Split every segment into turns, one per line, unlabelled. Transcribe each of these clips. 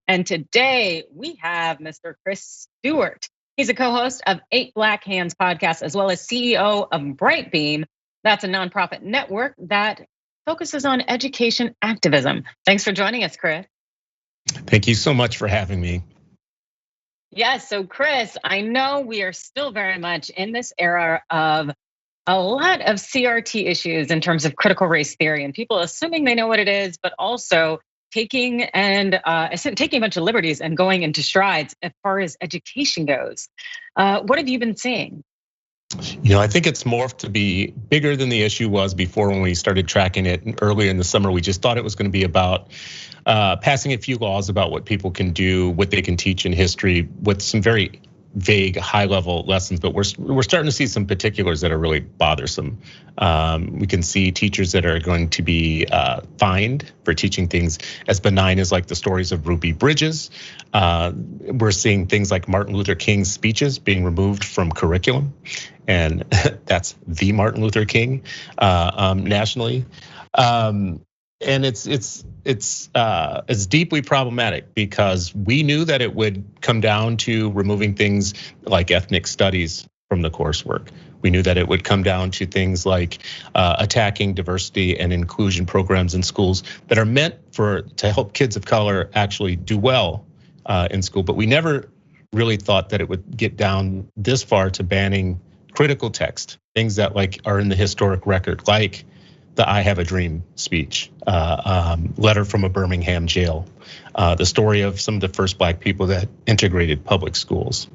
And today we have Mr. Chris Stewart. He's a co-host of 8 Black Hands podcast, as well as CEO of Brightbeam. That's a nonprofit network that focuses on education activism. Thanks for joining us, Chris.
Thank you so much for having me.
Yes, so Chris, I know we are still very much in this era of a lot of CRT issues in terms of critical race theory and people assuming they know what it is, but also taking a bunch of liberties and going into strides as far as education goes. What have you been seeing?
I think it's morphed to be bigger than the issue was before when we started tracking it earlier in the summer. We just thought it was going to be about passing a few laws about what people can do, what they can teach in history with some very vague high-level lessons, but we're starting to see some particulars that are really bothersome. We can see teachers that are going to be fined for teaching things as benign as like the stories of Ruby Bridges. We're seeing things like Martin Luther King's speeches being removed from curriculum, and that's the Martin Luther King nationally. And it's deeply problematic because we knew that it would come down to removing things like ethnic studies from the coursework. We knew that it would come down to things like attacking diversity and inclusion programs in schools that are meant to help kids of color actually do well in school. But we never really thought that it would get down this far to banning critical text, things that like are in the historic record, like the "I Have a Dream" speech, letter from a Birmingham jail, the story of some of the first Black people that integrated public schools.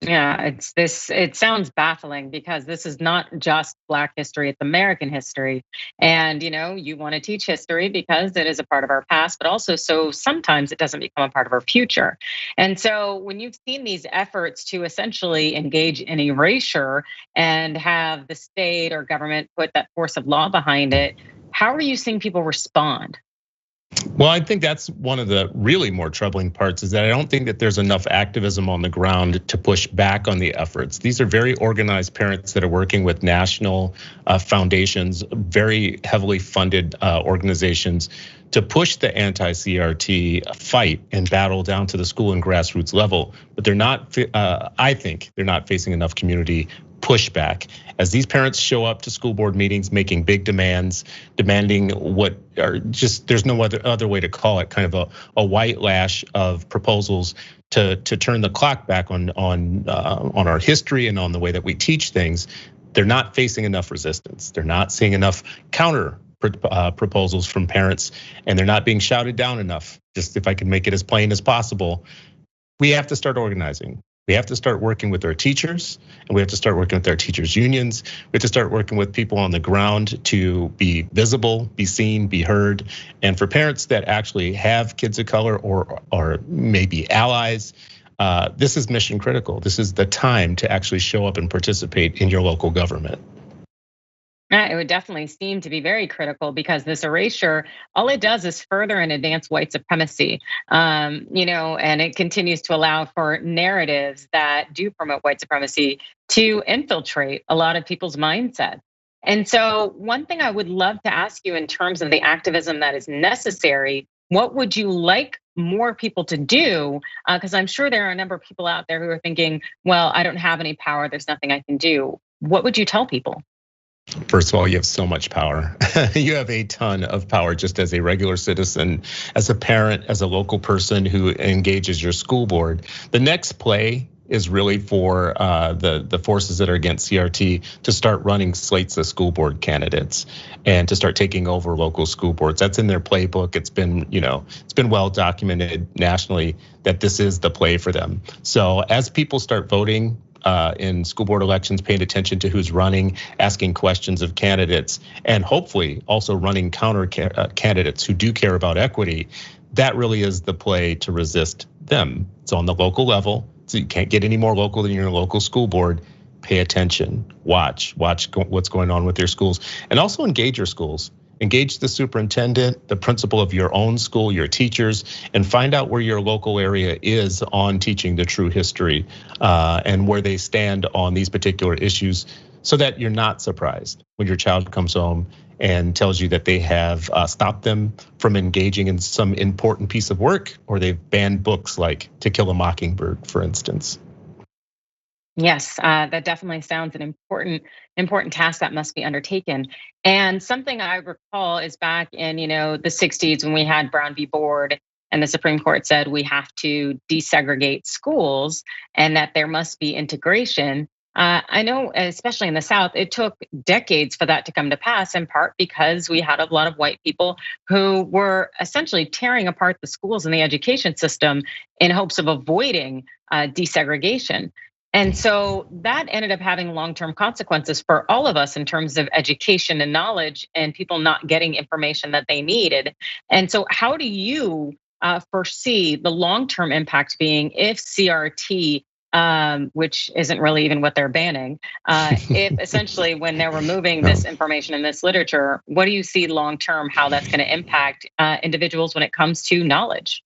Yeah, it sounds baffling because this is not just Black history, it's American history. And you want to teach history because it is a part of our past, but also so sometimes it doesn't become a part of our future. And so when you've seen these efforts to essentially engage in erasure and have the state or government put that force of law behind it, how are you seeing people respond?
Well, I think that's one of the really more troubling parts is that I don't think that there's enough activism on the ground to push back on the efforts. These are very organized parents that are working with national foundations, very heavily funded organizations to push the anti-CRT fight and battle down to the school and grassroots level. But they're not, I think they're not facing enough community pushback as these parents show up to school board meetings making big demands, demanding what are just, there's no other way to call it, kind of a white lash of proposals to turn the clock back on our history and on the way that we teach things. They're not facing enough resistance. They're not seeing enough counter proposals from parents, and they're not being shouted down enough. Just if I can make it as plain as possible, we have to start organizing. We have to start working with our teachers, and we have to start working with our teachers' unions. We have to start working with people on the ground to be visible, be seen, be heard. And for parents that actually have kids of color or maybe allies, this is mission critical. This is the time to actually show up and participate in your local government.
It would definitely seem to be very critical because this erasure, all it does is further and advance white supremacy, and it continues to allow for narratives that do promote white supremacy to infiltrate a lot of people's mindset. And so one thing I would love to ask you in terms of the activism that is necessary, what would you like more people to do? Because I'm sure there are a number of people out there who are thinking, well, I don't have any power, there's nothing I can do. What would you tell people?
First of all, you have so much power. You have a ton of power just as a regular citizen, as a parent, as a local person who engages your school board. The next play is really for the forces that are against CRT to start running slates of school board candidates and to start taking over local school boards. That's in their playbook. It's been well documented nationally that this is the play for them. So as people start voting in school board elections, paying attention to who's running, asking questions of candidates, and hopefully also running counter candidates who do care about equity, that really is the play to resist them. It's on the local level, so you can't get any more local than your local school board. Pay attention, watch what's going on with your schools, and also engage your schools. Engage the superintendent, the principal of your own school, your teachers, and find out where your local area is on teaching the true history and where they stand on these particular issues so that you're not surprised when your child comes home and tells you that they have stopped them from engaging in some important piece of work, or they've banned books like To Kill a Mockingbird, for instance.
Yes, that definitely sounds an important task that must be undertaken. And something I recall is back in the 60s when we had Brown v. Board, and the Supreme Court said we have to desegregate schools and that there must be integration. I know, especially in the South, it took decades for that to come to pass, in part because we had a lot of white people who were essentially tearing apart the schools and the education system in hopes of avoiding desegregation. And so that ended up having long-term consequences for all of us in terms of education and knowledge and people not getting information that they needed. And so how do you foresee the long-term impact being if CRT, which isn't really even what they're banning, if essentially when they're removing this information in this literature, what do you see long-term, how that's gonna impact individuals when it comes to knowledge?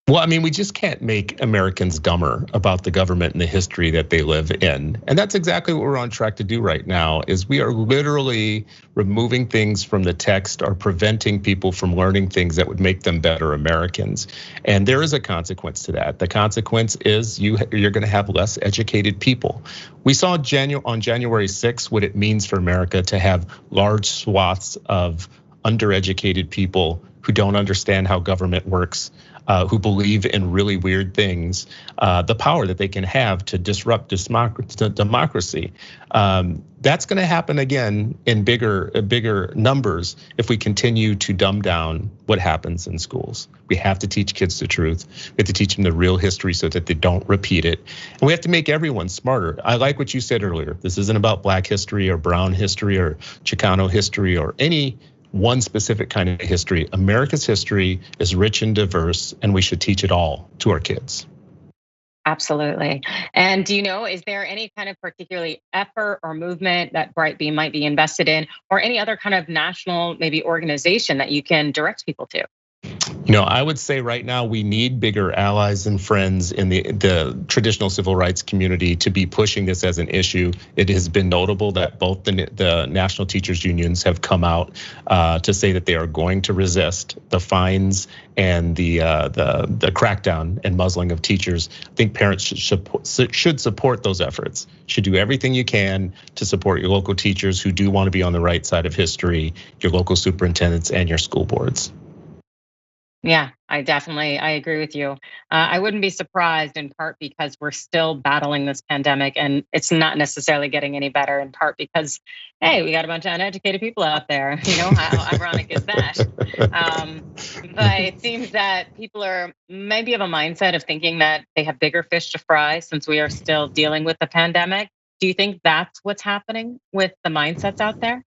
Well, I mean, we just can't make Americans dumber about the government and the history that they live in. And that's exactly what we're on track to do right now, is we are literally removing things from the text or preventing people from learning things that would make them better Americans. And there is a consequence to that. The consequence is you're gonna have less educated people. We saw on January 6th what it means for America to have large swaths of undereducated people who don't understand how government works, who believe in really weird things, the power that they can have to disrupt democracy. That's gonna happen again in bigger numbers if we continue to dumb down what happens in schools. We have to teach kids the truth. We have to teach them the real history so that they don't repeat it. And we have to make everyone smarter. I like what you said earlier. This isn't about Black history or brown history or Chicano history or any one specific kind of history. America's history is rich and diverse, and we should teach it all to our kids.
Absolutely. And do you know, is there any kind of particularly effort or movement that Brightbeam might be invested in, or any other kind of national maybe organization that you can direct people to?
I would say right now we need bigger allies and friends in the traditional civil rights community to be pushing this as an issue. It has been notable that both the national teachers unions have come out to say that they are going to resist the fines and the crackdown and muzzling of teachers. I think parents should support those efforts. Should do everything you can to support your local teachers who do want to be on the right side of history, your local superintendents and your school boards.
Yeah, I agree with you. I wouldn't be surprised, in part because we're still battling this pandemic and it's not necessarily getting any better, in part because, hey, we got a bunch of uneducated people out there. How ironic is that? But it seems that people are maybe of a mindset of thinking that they have bigger fish to fry since we are still dealing with the pandemic. Do you think that's what's happening with the mindsets out there?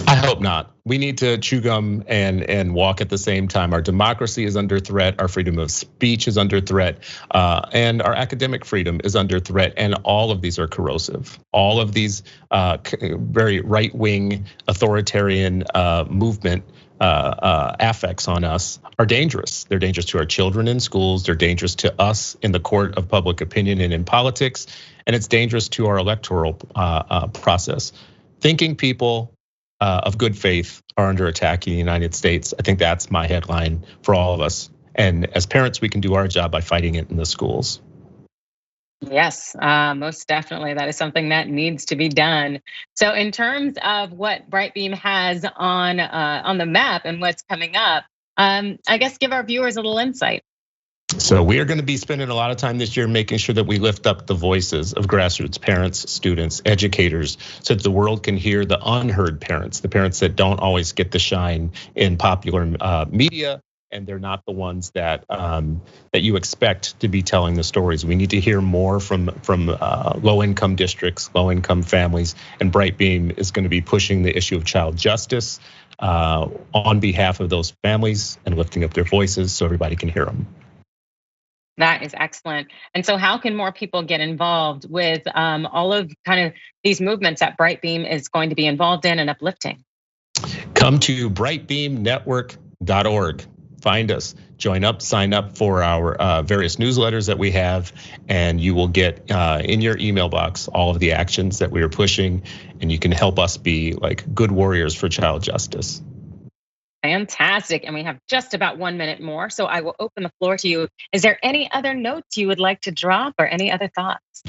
I hope not. We need to chew gum and walk at the same time. Our democracy is under threat. Our freedom of speech is under threat, and our academic freedom is under threat. And all of these are corrosive. All of these very right-wing authoritarian movement affects on us are dangerous. They're dangerous to our children in schools. They're dangerous to us in the court of public opinion and in politics. And it's dangerous to our electoral process. Thinking people of good faith are under attack in the United States. I think that's my headline for all of us. And as parents, we can do our job by fighting it in the schools.
Yes, most definitely. That is something that needs to be done. So in terms of what Brightbeam has on the map and what's coming up, I guess give our viewers a little insight.
So we are going to be spending a lot of time this year making sure that we lift up the voices of grassroots parents, students, educators, so that the world can hear the unheard parents, the parents that don't always get the shine in popular media, and they're not the ones that you expect to be telling the stories. We need to hear more from low-income districts, low-income families, and Brightbeam is going to be pushing the issue of child justice on behalf of those families and lifting up their voices so everybody can hear them.
That is excellent. And so how can more people get involved with all of kind of these movements that Brightbeam is going to be involved in and uplifting?
Come to brightbeamnetwork.org. find us, join up, sign up for our various newsletters that we have, and you will get in your email box all of the actions that we are pushing, and you can help us be like good warriors for child justice.
Fantastic. And we have just about 1 minute more, so I will open the floor to you. Is there any other notes you would like to drop or any other thoughts?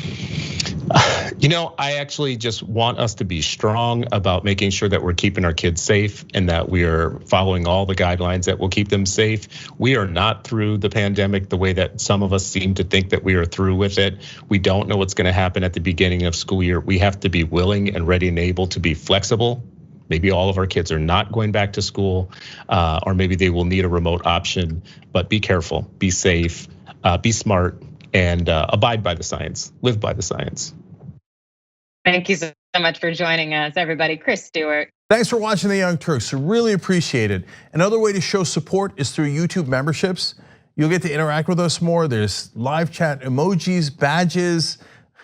I actually just want us to be strong about making sure that we're keeping our kids safe and that we are following all the guidelines that will keep them safe. We are not through the pandemic the way that some of us seem to think that we are through with it. We don't know what's going to happen at the beginning of school year. We have to be willing and ready and able to be flexible. Maybe all of our kids are not going back to school, or maybe they will need a remote option, but be careful, be safe, be smart, and abide by the science, live by the science.
Thank you so much for joining us, everybody. Chris Stewart.
Thanks for watching The Young Turks. Really appreciate it. Another way to show support is through YouTube memberships. You'll get to interact with us more. There's live chat emojis, badges.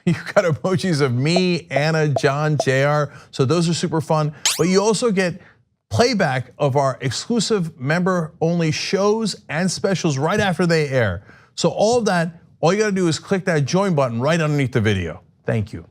You've got emojis of me, Anna, John, JR. So those are super fun. But you also get playback of our exclusive member-only shows and specials right after they air. So all of that, all you gotta do is click that join button right underneath the video. Thank you.